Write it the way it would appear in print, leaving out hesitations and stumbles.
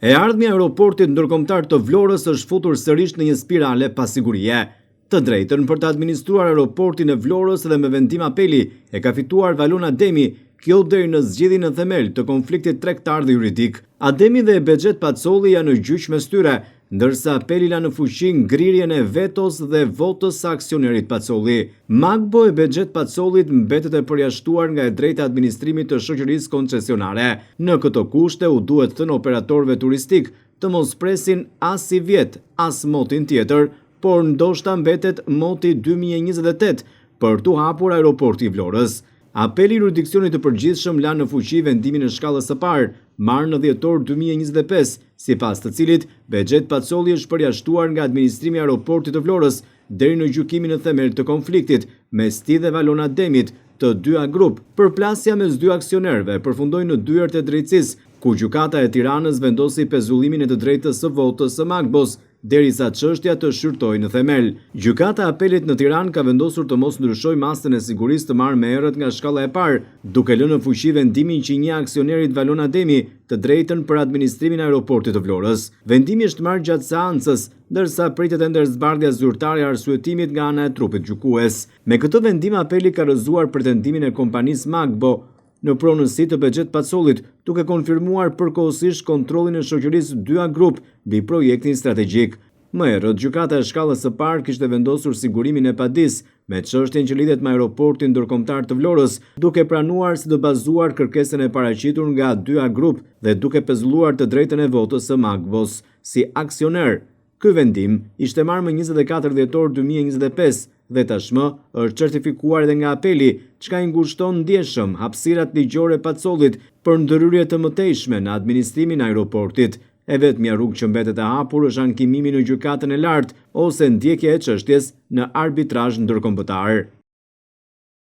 E ardhmja e aeroportit ndërkombëtar të Vlorës është futur sërish në një spirale pasigurie. Të drejtën për të administruar aeroportin e Vlorës dhe me vendim apeli e ka fituar Valon Ademi, kjo deri në zgjedhjen në themel të konfliktit tregtar dhe juridik. Ademi dhe Bexhet Pacolli janë në gjyq mes tyre, ndërsa apeli la në fuqi ngrirjen e vetos dhe votës së aksionerit Pacolli. Magbo e Bexhet Pacollit mbetet e përjashtuar nga e drejta administrimit të shoqërisë koncesionare. Në këto kushte u duhet thënë operatorëve turistik të mos presin as si vjet, as motin tjetër, por ndoshta mbetet moti 2028 për t'u hapur aeroporti i Vlorës. Apeli i jurisdiksionit të përgjithshëm la në fuqi vendimin e shkallës së parë, marrë në dhjetor 2025, sipas të cilit Bexhet Pacolli është përjashtuar nga administrimi i aeroportit të Vlorës deri në gjykimin në themel të konfliktit mes tij dhe Valon Ademit, të dyja grup. Përplasja mes dy aksionerëve përfundoi në dyert e drejtësisë, ku gjykata e Tiranës vendosi pezullimin e të drejtës së votës së Magbos, derisa çështja të shqyrtoi në themel. Gjykata e Apelit në Tiranë ka vendosur të mos ndryshojë masën e sigurisë të marrë më herët nga shkalla e parë, duke lënë në fuqi vendimin që i njeh aksionerit Valon Ademi të drejtën për administrimin e aeroportit të Vlorës. Vendimi është marrë gjatë seancës, ndërsa pritet ende zbardhja zyrtare e arsyetimit nga ana e trupit gjykues. Me këtë vendim Apeli ka rrëzuar pretendimin e kompanisë Magbo në pronësi të Bexhet Pacollit, duke konfirmuar përkohësisht kontrollin e shoqërisë dyja grup mbi projektin strategjik. Më herët, gjykata e shkallës së parë kishte vendosur sigurimin e padis me çështjen që lidhet me aeroportin ndërkombëtar të Vlorës, duke pranuar si të bazuar kërkesën e paraqitur nga dyja grup dhe duke pezulluar të drejtën e votës së Magbos si aksioner. Ky vendim ishte marrë më 24 dhjetor 2025 dhe tashmë është certifikuar edhe nga Apeli, çka i ngushton ndjeshëm hapësirat ligjore Pacollit për ndërhyrje të mëtejshme në administrimin e aeroportit. E vetmja rrugë që mbetet e hapur është ankimimi në gjykatën e lartë ose ndjekja e çështjes në arbitrazh ndërkombëtar.